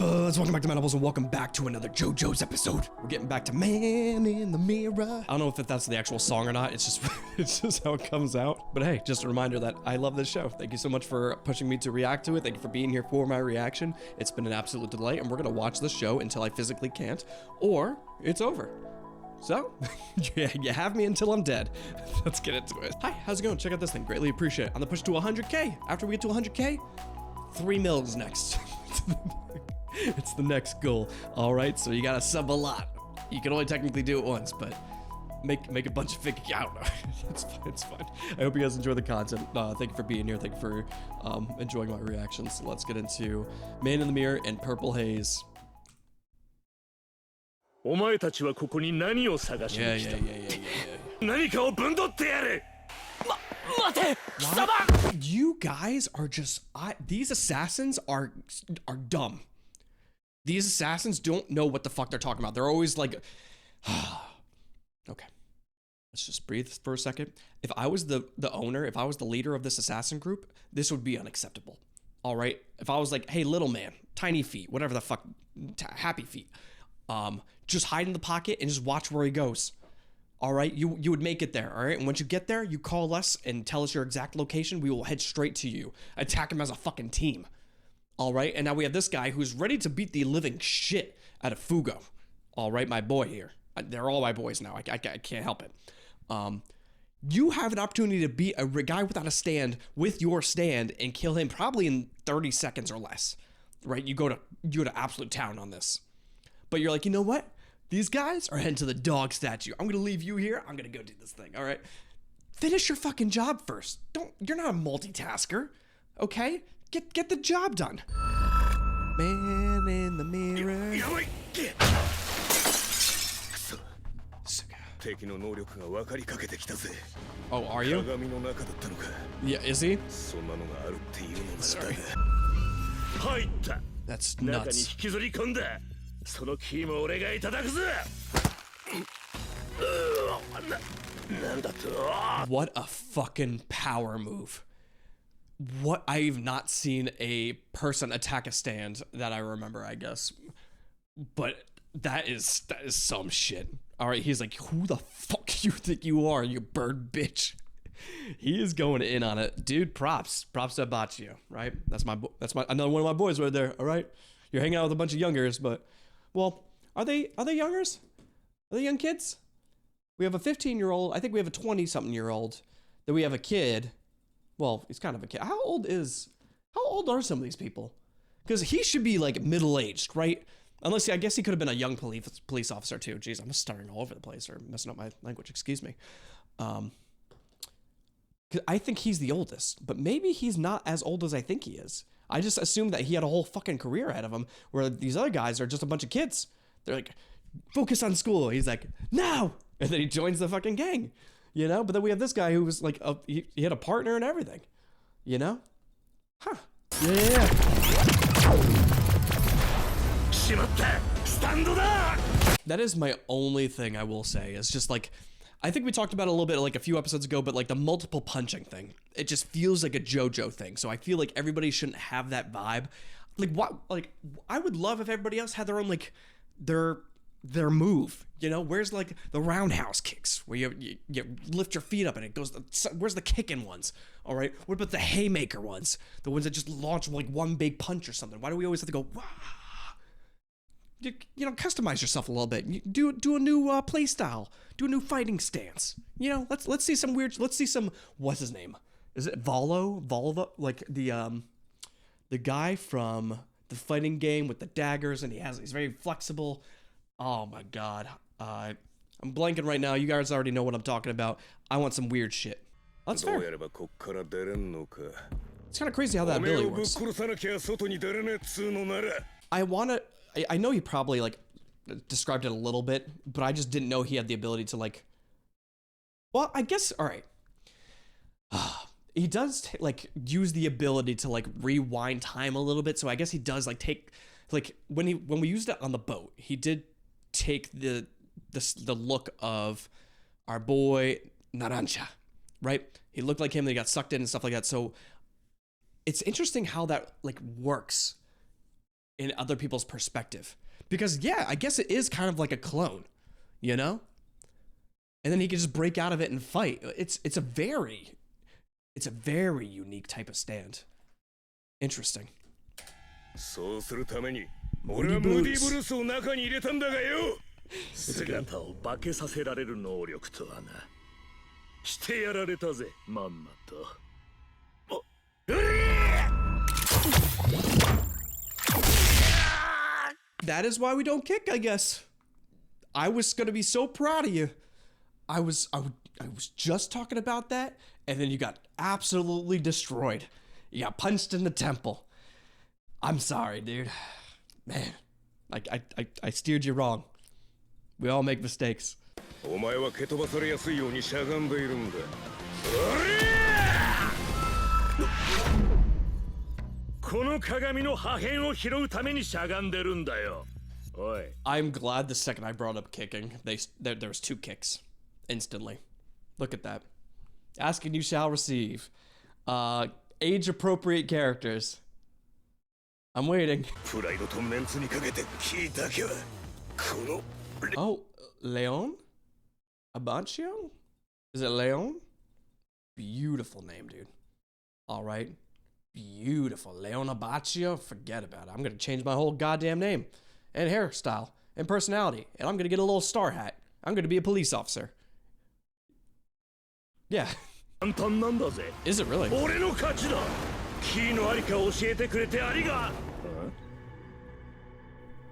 Divas, welcome back to Mandibles and welcome back to another Jojo'S episode. We're getting back to Man in the Mirror. I don't know if that's the actual song or not, it's just how it comes out. But hey, just a reminder that I love this show. Thank you so much for pushing me to react to it. Thank you for being here for my reaction. It's been an absolute delight, and we're gonna watch this show until I physically can't, or it's over. So, you have me until I'm dead. Let's get into it. Hi, how's it going? Check out this thing, greatly appreciate it. On the push to 100K. After we get to 100K, 3 mils next. It's the next goal. All right, so you gotta sub a lot. You can only technically do it once, but make a bunch of fake account. It's fine. I hope you guys enjoy the content. Thank you for being here. Thank you for enjoying my reactions. So let's get into Man in the Mirror and Purple Haze. Yeah. You guys are just these assassins are dumb. These assassins don't know what the fuck they're talking about. They're always like, okay, let's just breathe for a second. If I was the owner, if I was the leader of this assassin group, this would be unacceptable. All right. If I was like, hey, little man, tiny feet, whatever the fuck, happy feet, just hide in the pocket and just watch where he goes. All right, you would make it there, all right? And once you get there, you call us and tell us your exact location. We will head straight to you. Attack him as a fucking team. All right, and now we have this guy who's ready to beat the living shit out of Fugo. All right, my boy here. They're all my boys now. I can't help it. You have an opportunity to beat a guy without a stand with your stand and kill him probably in 30 seconds or less, right? You go to absolute town on this. But you're like, you know what? These guys are heading to the dog statue. I'm gonna leave you here. I'm gonna go do this thing. All right, finish your fucking job first. You're not a multitasker, okay? Get the job done. Man in the mirror. Oh, are you? Yeah, is he? Sorry. That's nuts. What a fucking power move. What? I've not seen a person attack a stand that I remember, I guess. But that is some shit. All right, he's like, who the fuck do you think you are, you bird bitch? He is going in on it. Dude, props to Abbacchio, right? That's another one of my boys right there, all right? You're hanging out with a bunch of youngers, but well, are they youngers? Are they young kids? We have a 15-year-old. I think we have a 20-something-year-old. Then we have a kid. Well, he's kind of a kid. How old are some of these people? Because he should be like middle-aged, right? Unless, I guess he could have been a young police officer too. Jeez, I'm just starting all over the place or messing up my language. Excuse me. I think he's the oldest, but maybe he's not as old as I think he is. I just assumed that he had a whole fucking career ahead of him, where these other guys are just a bunch of kids. They're like, focus on school. He's like, no! And then he joins the fucking gang, you know? But then we have this guy who was like, he had a partner and everything, you know? Huh. Yeah. That is my only thing I will say, is just like, I think we talked about it a little bit like a few episodes ago, but like the multiple punching thing, it just feels like a JoJo thing. So I feel like everybody shouldn't have that vibe. Like what? Like I would love if everybody else had their own like their move. You know, where's like the roundhouse kicks where you lift your feet up and it goes. Where's the kicking ones? All right. What about the haymaker ones? The ones that just launch like one big punch or something. Why do we always have to go? Wah! You know, customize yourself a little bit. You do a new play style. Do a new fighting stance. You know, let's see some weird. Let's see some. What's his name? Is it Volvo? Like the guy from the fighting game with the daggers, and he's very flexible. Oh my god. I'm blanking right now. You guys already know what I'm talking about. I want some weird shit. That's fair. It's kind of crazy how that ability works. I know he probably like described it a little bit, but I just didn't know he had the ability to like, well, I guess, all right. He does like use the ability to like rewind time a little bit. So I guess he does like take, like when we used it on the boat, he did take the look of our boy Naranja, right? He looked like him, then he got sucked in and stuff like that. So it's interesting how that like works in other people's perspective. Because yeah, I guess it is kind of like a clone, you know? And then he can just break out of it and fight. It's a very unique type of stand. Interesting. Moody Blues. That is why we don't kick, I guess. I was gonna be so proud of you. I was just talking about that, and then you got absolutely destroyed. You got punched in the temple. I'm sorry, dude. Man, I steered you wrong. We all make mistakes. I'm glad the second I brought up kicking, there was 2 kicks instantly. Look at that. Ask and you shall receive. Age appropriate characters. I'm waiting. Oh, Leon? Abbacchio? Is it Leon? Beautiful name, dude. All right. Beautiful. Leon Abbacchio? Forget about it. I'm going to change my whole goddamn name and hairstyle and personality. And I'm going to get a little star hat. I'm going to be a police officer. Yeah. Is it really?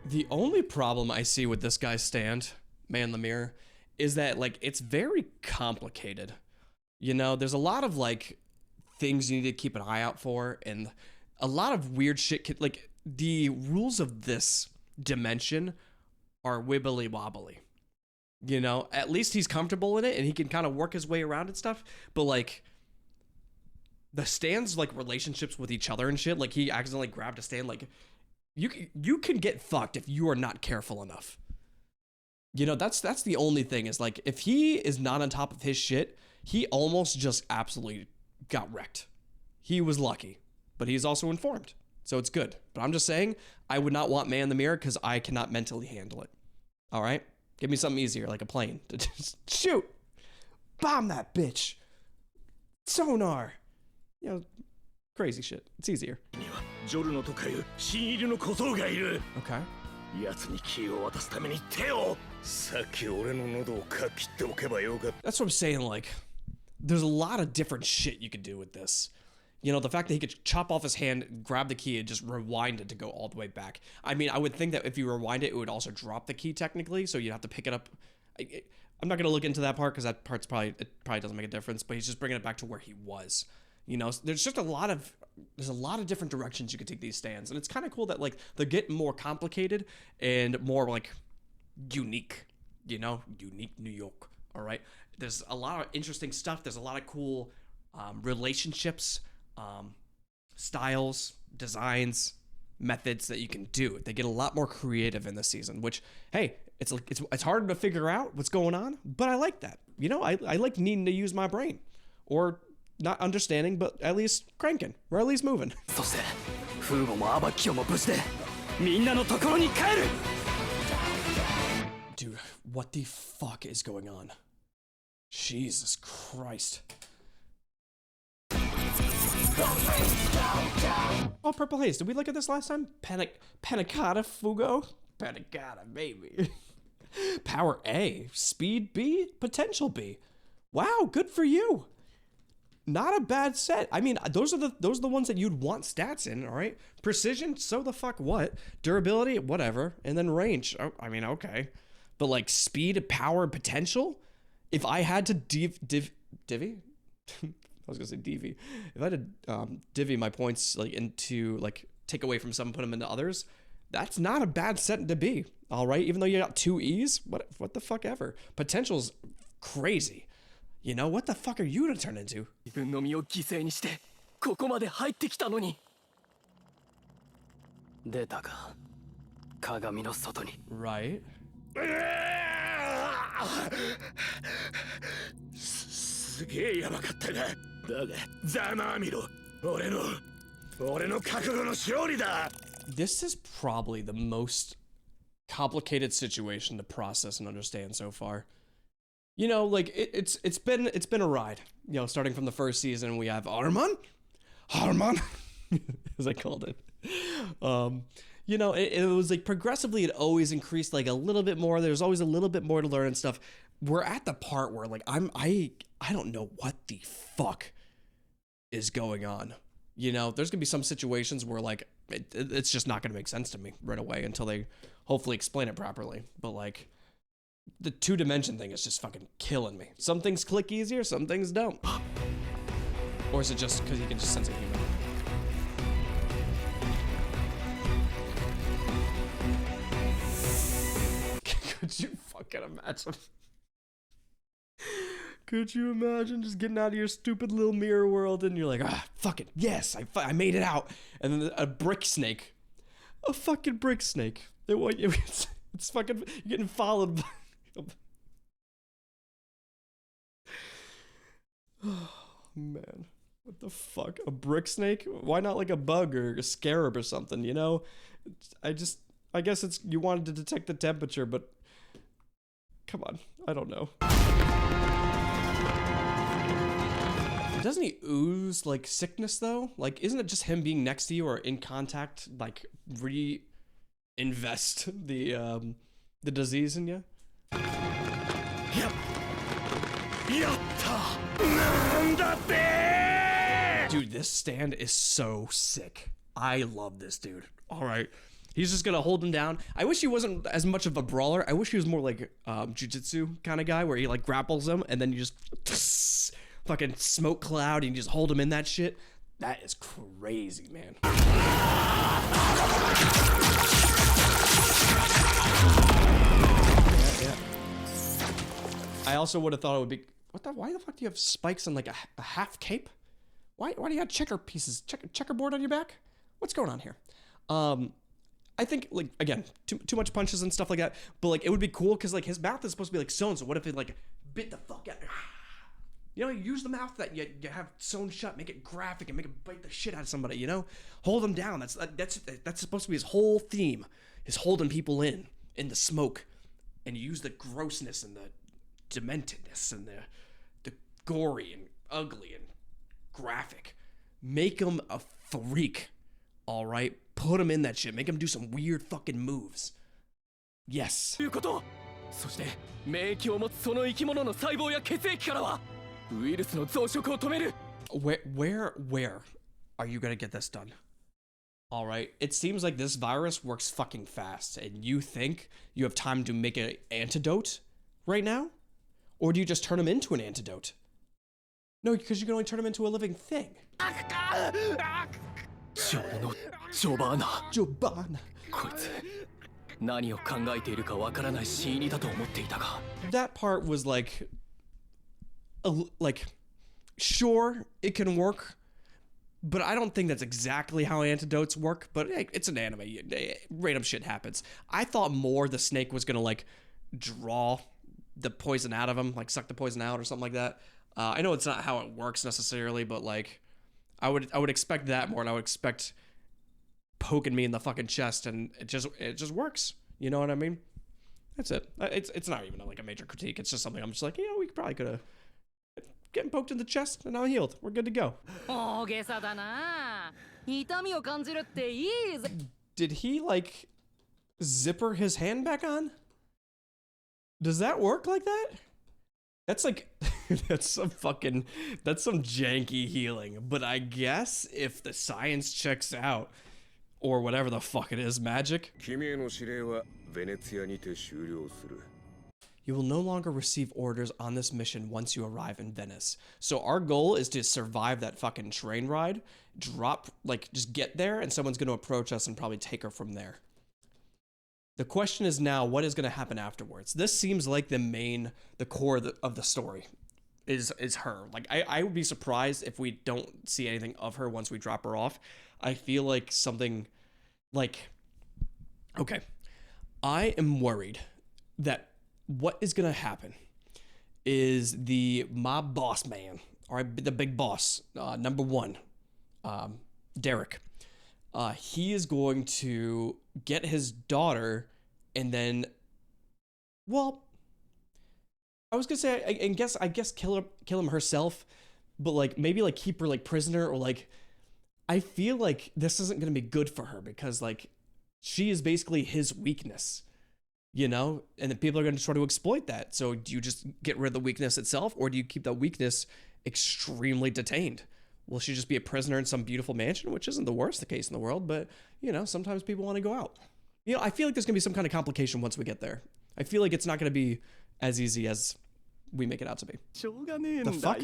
The only problem I see with this guy's stand, Man in the Mirror, is that, like, it's very complicated. You know, there's a lot of, like, things you need to keep an eye out for, and a lot of weird shit. Like, the rules of this dimension are wibbly wobbly. You know, at least he's comfortable in it and he can kind of work his way around and stuff. But like the stands, like relationships with each other and shit, like he accidentally grabbed a stand. Like you can get fucked if you are not careful enough. You know, that's the only thing is like if he is not on top of his shit, he almost just absolutely got wrecked. He was lucky, but he's also informed. So it's good. But I'm just saying, I would not want Man in the Mirror because I cannot mentally handle it. All right? Give me something easier, like a plane. To just shoot! Bomb that bitch! Sonar! You know, crazy shit. It's easier. Okay. That's what I'm saying, like, there's a lot of different shit you could do with this. You know, the fact that he could chop off his hand, grab the key, and just rewind it to go all the way back. I mean, I would think that if you rewind it, it would also drop the key technically, so you'd have to pick it up. I'm not going to look into that part because that part's probably doesn't make a difference, but he's just bringing it back to where he was. You know, there's just a lot of different directions you could take these stands, and it's kind of cool that, like, they're getting more complicated and more, like, unique, you know? Unique New York, all right? There's a lot of interesting stuff. There's a lot of cool relationships, styles, designs, methods that you can do. They get a lot more creative in this season, which, hey, it's harder to figure out what's going on, but I like that. You know, I like needing to use my brain, or not understanding, but at least cranking, or at least moving. Dude, what the fuck is going on? Jesus Christ. Oh, Purple Haze. Did we look at this last time? Panicotta Fugo? Panicotta, baby. Power A. Speed B. Potential B. Wow, good for you. Not a bad set. I mean, those are the ones that you'd want stats in, all right? Precision, so the fuck what? Durability, whatever. And then range. Oh, I mean, okay. But like speed, power, potential? If I had to divvy? I was gonna say divvy. If I had to divvy my points like into like take away from some, put them into others, that's not a bad set to be. All right, even though you got 2 E's, what the fuck ever. Potential's crazy. You know what the fuck are you gonna turn into? Right. すげえやばかったが、だがざまあみろ。俺の覚悟の勝利だ。This is probably the most complicated situation to process and understand so far. You know, like it's been a ride. You know, starting from the first season, we have Harman, as I called it. You know, it was like progressively, it always increased like a little bit more. There's always a little bit more to learn and stuff. We're at the part where like I don't know what the fuck is going on. You know, there's gonna be some situations where like it's just not gonna make sense to me right away until they hopefully explain it properly. But like the 2-dimension thing is just fucking killing me. Some things click easier, some things don't. Or is it just because you can just sense a human? Could you fucking imagine? Could you imagine just getting out of your stupid little mirror world and you're like, ah, fucking yes, I made it out. And then a brick snake, a fucking brick snake. It's fucking, you're getting followed by. Oh man, what the fuck? A brick snake? Why not like a bug or a scarab or something? You know, I guess it's you wanted to detect the temperature, but come on, I don't know. Doesn't he ooze like sickness though? Like, isn't it just him being next to you or in contact like reinvest the disease in you? Yep. Dude, this stand is so sick. I love this dude. All right. He's just gonna hold him down. I wish he wasn't as much of a brawler. I wish he was more like jiu-jitsu kind of guy where he like grapples him and then you just fucking smoke cloud and you just hold him in that shit. That is crazy, man. Yeah. I also would have thought it would be why the fuck do you have spikes on like a half cape? Why do you have checkerboard on your back? What's going on here? I think like again, too much punches and stuff like that. But like it would be cool because like his mouth is supposed to be like sewn. So what if it like bit the fuck out? You know, use the mouth that you have sewn shut, make it graphic and make it bite the shit out of somebody. You know, hold him down. That's supposed to be his whole theme. Is holding people in the smoke, and you use the grossness and the dementedness and the gory and ugly and graphic. Make him a freak. All right. Put him in that shit. Make him do some weird fucking moves. Yes. Where are you gonna get this done? All right. It seems like this virus works fucking fast, and you think you have time to make an antidote right now? Or do you just turn him into an antidote? No, because you can only turn him into a living thing. Jobana. That part was like, sure, it can work, but I don't think that's exactly how antidotes work. But hey, it's an anime. Random shit happens. I thought more the snake was gonna like draw the poison out of him, like suck the poison out or something like that. I know it's not how it works necessarily, but like I would expect that more, and I would expect poking me in the fucking chest, and it just works. You know what I mean? That's it. It's not even like a major critique. It's just something I'm just like, we probably could have getting poked in the chest, and now healed. We're good to go. Did he like zipper his hand back on? Does that work like that? That's like, that's some janky healing. But I guess if the science checks out, or whatever the fuck it is, magic, you will no longer receive orders on this mission once you arrive in Venice. So our goal is to survive that fucking train ride, just get there, and someone's going to approach us and probably take her from there. The question is now, what is going to happen afterwards? This seems like the core of the story is her. Like, I would be surprised if we don't see anything of her once we drop her off. I feel like something like, okay, I am worried that what is going to happen is the mob boss man, all right, the big boss, number one, Derek. he is going to get his daughter and then, well, I was gonna say, I guess kill him herself, but like maybe like keep her like prisoner, or like, I feel like this isn't gonna be good for her because like she is basically his weakness, you know, and then people are gonna try to exploit that. So do you just get rid of the weakness itself, or do you keep that weakness extremely detained? Will she just be a prisoner in some beautiful mansion, which isn't the worst case in the world, but you know, sometimes people want to go out. You know, I feel like there's gonna be some kind of complication once we get there. I feel like it's not gonna be as easy as we make it out to be. The fuck?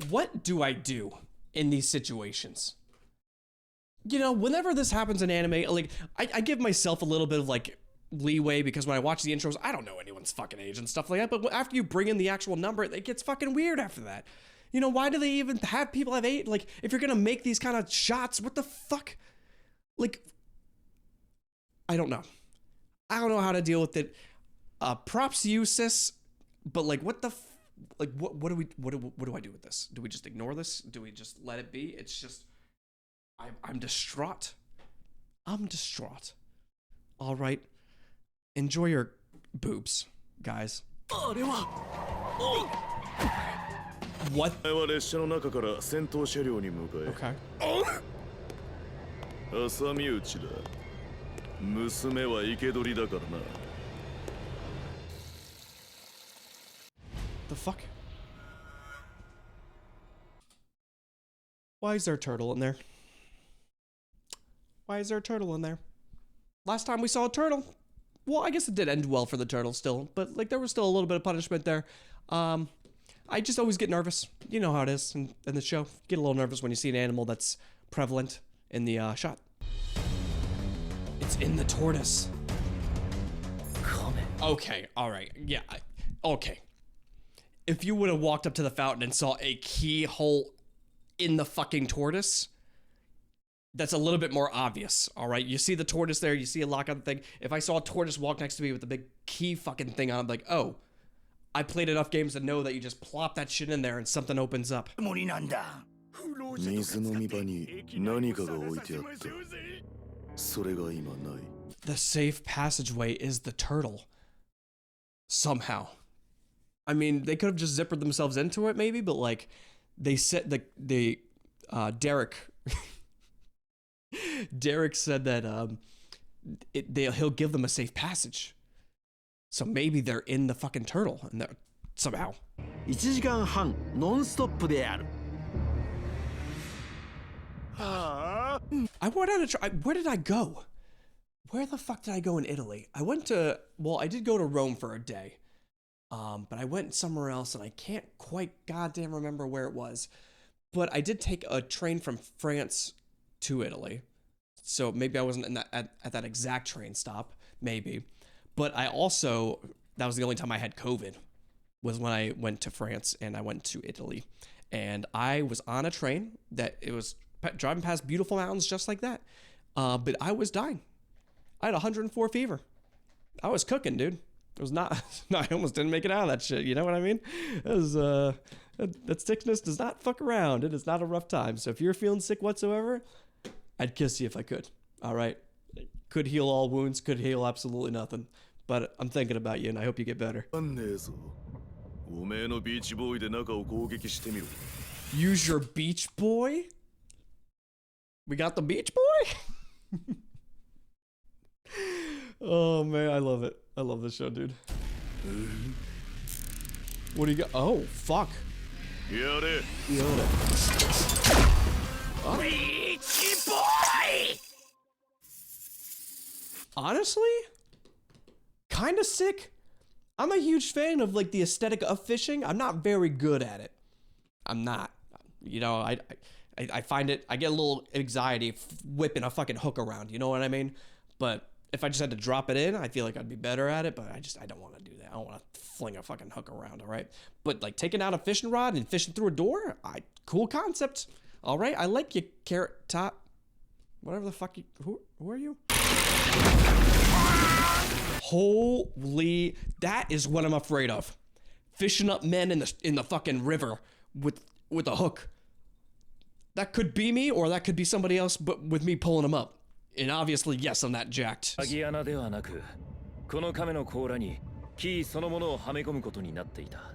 What do I do in these situations? You know, whenever this happens in anime, like, I give myself a little bit of, like, leeway because when I watch the intros, I don't know anyone's fucking age and stuff like that, but after you bring in the actual number, it gets fucking weird after that. You know, why do they even have people have age? Like, if you're gonna make these kind of shots, what the fuck? Like, I don't know. I don't know how to deal with it. Props to you, sis, but, like, what the like what do I do with this? Do we just ignore this? Do we just let it be? It's just I'm distraught. I'm distraught. All right. Enjoy your boobs, guys. What? Okay. 娘は生け捕りだからな。 The fuck? Why is there a turtle in there? Why is there a turtle in there? Last time we saw a turtle, well, I guess it did end well for the turtle still, but like there was still a little bit of punishment there. I just always get nervous. You know how it is in the show. Get a little nervous when you see an animal that's prevalent in the shot. It's in the tortoise. Okay, all right, yeah, okay. If you would have walked up to the fountain and saw a keyhole in the fucking tortoise, that's a little bit more obvious, all right? You see the tortoise there, you see a lock on the thing. If I saw a tortoise walk next to me with a big key fucking thing on, I'm like, oh, I played enough games to know that you just plop that shit in there and something opens up. The safe passageway is the turtle. Somehow. I mean, they could have just zippered themselves into it, maybe, but like, they said Derek, Derek said that he'll give them a safe passage. So maybe they're in the fucking turtle, and they're somehow. 1時間半ノンストップである. I went on a try. Where did I go? Where the fuck did I go in Italy? I went to, well, I did go to Rome for a day. But I went somewhere else, and I can't quite goddamn remember where it was. But I did take a train from France to Italy. So maybe I wasn't in that, at that exact train stop. Maybe. But I also, that was the only time I had COVID, was when I went to France and I went to Italy. And I was on a train that it was driving past beautiful mountains just like that. But I was dying. I had 104 fever. I was cooking, dude. It was not, I almost didn't make it out of that shit. You know what I mean? It was, that sickness does not fuck around. It is not a rough time. So if you're feeling sick whatsoever, I'd kiss you if I could. All right. Could heal all wounds, could heal absolutely nothing. But I'm thinking about you and I hope you get better. Use your beach boy? We got the beach boy? Oh man, I love it. I love this show, dude. What do you got? Oh, fuck. Oh. Beach boy! Honestly, kind of sick. I'm a huge fan of like the aesthetic of fishing. I'm not very good at it. I'm not. You know, I find it, I get a little anxiety whipping a fucking hook around, you know what I mean? But if I just had to drop it in, I feel like I'd be better at it, but I don't want to do that. I don't want to fling a fucking hook around, all right? But like taking out a fishing rod and fishing through a door, cool concept. All right, I like you, Carrot Top. Whatever the fuck you, who are you? Holy, that is what I'm afraid of. fishing up men in the fucking river with a hook. That could be me, or that could be somebody else, but with me pulling them up. And obviously, yes, I'm that jacked. 鍵穴ではなく、この亀の甲羅にキーそのものをはめ込むことになっていた。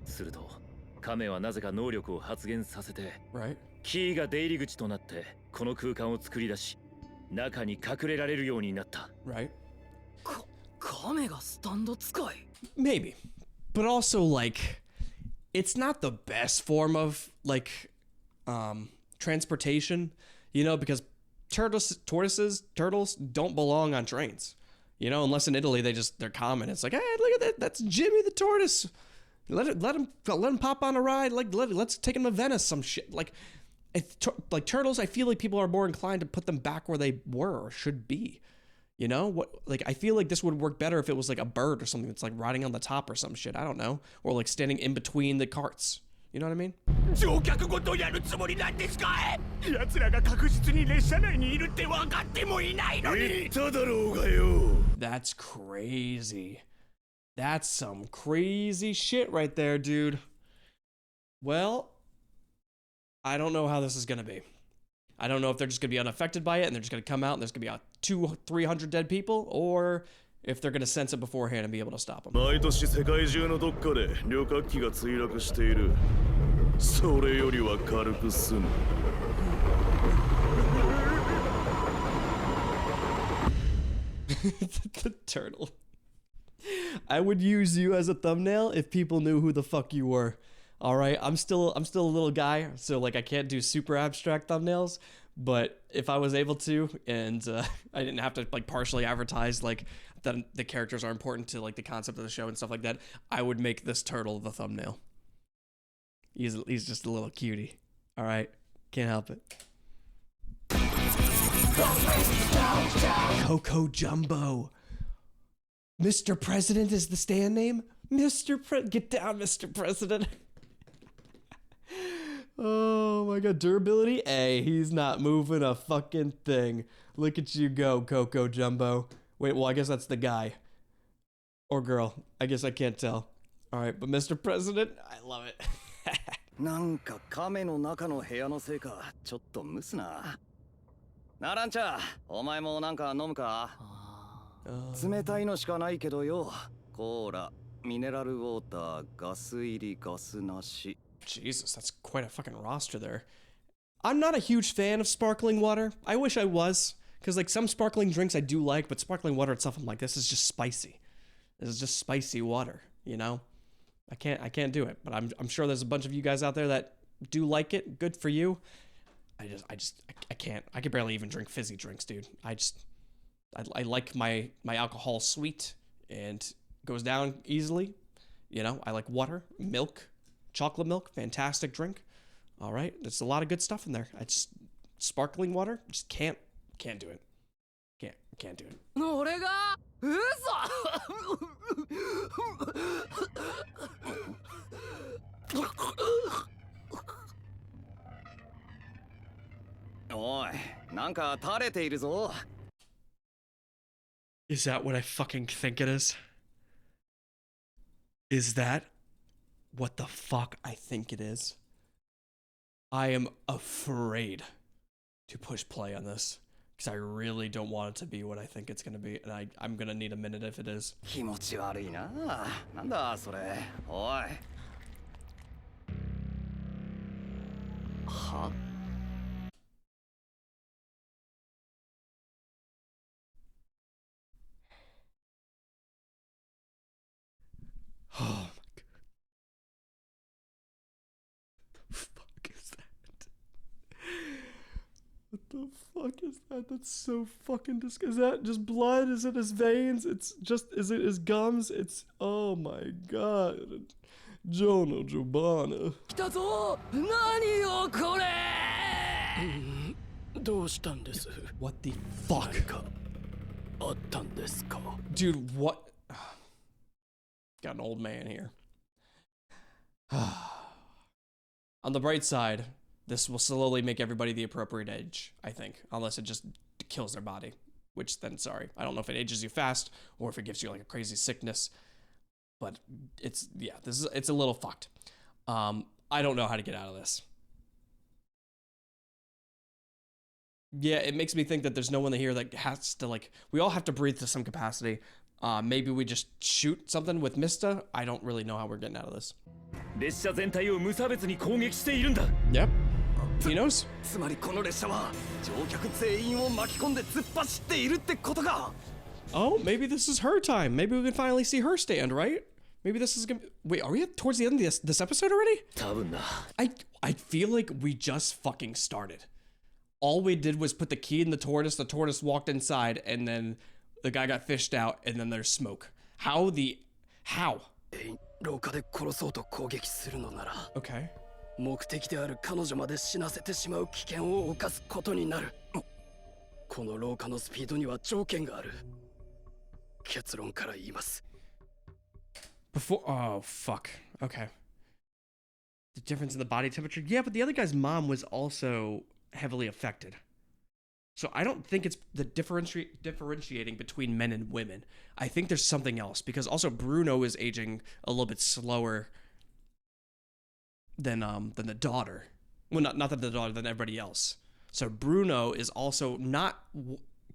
すると、亀はなぜか能力を発現させて、Right. キーが出入り口となってこの空間を作り出し、中に隠れられるようになった。Right. 亀がスタンド使い? Maybe. But also, like, it's not the best form of, like, transportation, you know, because turtles don't belong on trains, you know, unless in Italy they're common. It's like, hey, look at that, that's Jimmy the tortoise. Let him pop on a ride. Like, let's take him to Venice, some shit. Like turtles, I feel like people are more inclined to put them back where they were or should be. You know what? Like, I feel like this would work better if it was like a bird or something that's like riding on the top or some shit. I don't know, or like standing in between the carts. You know what I mean? 乗客ごとやるつもりなんですか？奴らが確実に列車内にいるって分かってもいないのに。言っただろうがよ。 That's crazy. That's some crazy shit right there, dude. Well, I don't know how this is gonna be. I don't know if they're just gonna be unaffected by it and they're just gonna come out and there's gonna be 200-300 dead people, or if they're gonna sense it beforehand and be able to stop them. 毎年世界中のどっかで旅客機が墜落している。それよりは軽く済む。The turtle. I would use you as a thumbnail if people knew who the fuck you were. All right, I'm still a little guy, so like I can't do super abstract thumbnails. But if I was able to, and I didn't have to like partially advertise like that the characters are important to like the concept of the show and stuff like that, I would make this turtle the thumbnail. He's just a little cutie. All right, can't help it. Coco Jumbo. Mr. President is the stand name? Get down, Mr. President. Oh my god, durability A. He's not moving a fucking thing. Look at you go, Coco Jumbo. Wait, well, I guess that's the guy. Or girl. I guess I can't tell. Alright, but Mr. President, I love it. なんか亀の中の部屋のせいか、ちょっと蒸すな。ならんちゃ、お前もなんか飲むか？冷たいのしかないけどよ。コーラ、ミネラルウォーター、ガス入り、ガスなし。 Jesus, that's quite a fucking roster there. I'm not a huge fan of sparkling water. I wish I was, because like some sparkling drinks I do like, but sparkling water itself, I'm like, this is just spicy. This is just spicy water, you know? I can't do it, but I'm sure there's a bunch of you guys out there that do like it. Good for you. I can't. I can barely even drink fizzy drinks, dude. I like my alcohol sweet and goes down easily. You know, I like water, milk. Chocolate milk, fantastic drink. All right, there's a lot of good stuff in there. I just sparkling water, just can't do it. Can't do it. 俺が嘘おい、なんか垂れているぞ。 Is that what I fucking think it is? Is that what the fuck I think it is? I am afraid to push play on this because I really don't want it to be what I think it's gonna be, and I'm gonna need a minute if it is. 気持ち悪いな。なんだそれ。おい。は？ Oh my god. What the fuck is that? What the fuck is that? That's so fucking disgusting. Is that just blood? Is it his veins? Is it his gums? Oh my god. Jono Giovanna. 来たぞ何よこれどうしたんです What the fuck? 何かあったんですか Dude, what? Got an old man here. On the bright side, this will slowly make everybody the appropriate age, I think. Unless it just kills their body. Which then, sorry. I don't know if it ages you fast or if it gives you like a crazy sickness. But it's a little fucked. I don't know how to get out of this. Yeah, it makes me think that there's no one here that has to, like, we all have to breathe to some capacity. Maybe we just shoot something with Mista. I don't really know how we're getting out of this. Yep. He knows. つまりこの列車は乗客全員を巻き込んで突っ走っているってことか。 Oh, maybe this is her time. Maybe we can finally see her stand, right? Maybe this is gonna. Wait, are we towards the end of this episode already? I feel like we just fucking started. All we did was put the key in the tortoise walked inside, and then the guy got fished out, and then there's smoke. How? 廊下で殺そうと攻撃するのなら Okay. 目的である彼女まで死なせてしまう危険を冒すことになる。この廊下のスピードには条件がある。結論から言います。 Oh, fuck. Okay. The difference in the body temperature? Yeah, but the other guy's mom was also heavily affected. So I don't think it's the differentiating between men and women. I think there's something else, because also Bruno is aging a little bit slower than the daughter. Well, not that the daughter, than everybody else. So Bruno is also not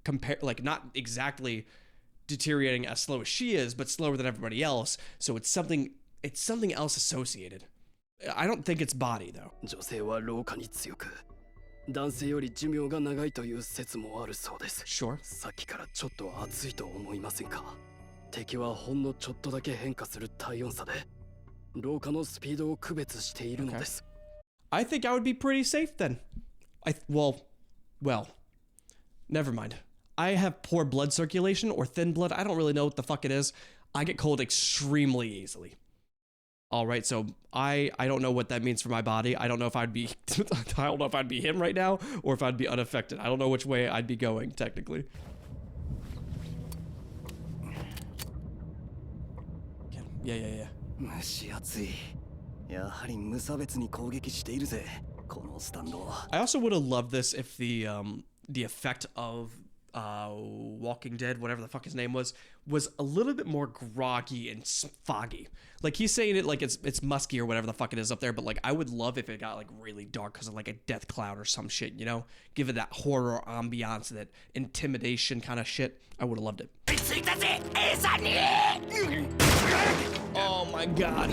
not exactly deteriorating as slow as she is, but slower than everybody else. So it's something else associated. I don't think it's body though. 女性は老化に強く、男性より寿命が長いという説もあるそうです。 Sure. さっきからちょっと熱いと思いませんか？敵はほんのちょっとだけ変化する体温差で、老化のスピードを区別しているのです。 I think I would be pretty safe then. Well, never mind. I have poor blood circulation or thin blood. I don't really know what the fuck it is. I get cold extremely easily. All right, so I don't know what that means for my body. I don't know if I'd be him right now or if I'd be unaffected. I don't know which way I'd be going technically. Yeah. 蒸し暑い。やはり無差別に攻撃しているぜ。このスタンド。 I also would have loved this if the effect of Walking Dead, whatever the fuck his name was a little bit more groggy and foggy. Like he's saying it like it's musky or whatever the fuck it is up there, but like I would love if it got like really dark because of like a death cloud or some shit, you know? Give it that horror ambiance, that intimidation kind of shit. I would have loved it. Oh my god.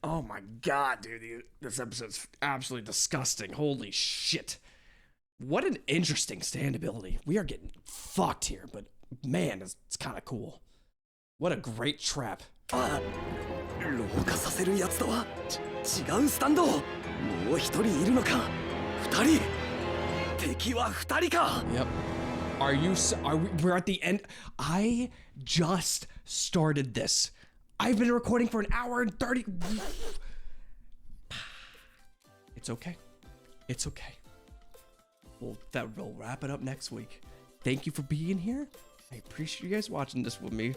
Oh my god, dude. This episode's absolutely disgusting. Holy shit. What an interesting stand ability. We are getting fucked here, but man, it's kind of cool. What a great trap. 老化させるやつとは違うスタンド。もう一人いるのか。二人。敵は二人か。 Yep. We're at the end. I just started this. I've been recording for an hour and 30. It's okay. It's okay. We'll wrap it up next week. Thank you for being here. I appreciate you guys watching this with me.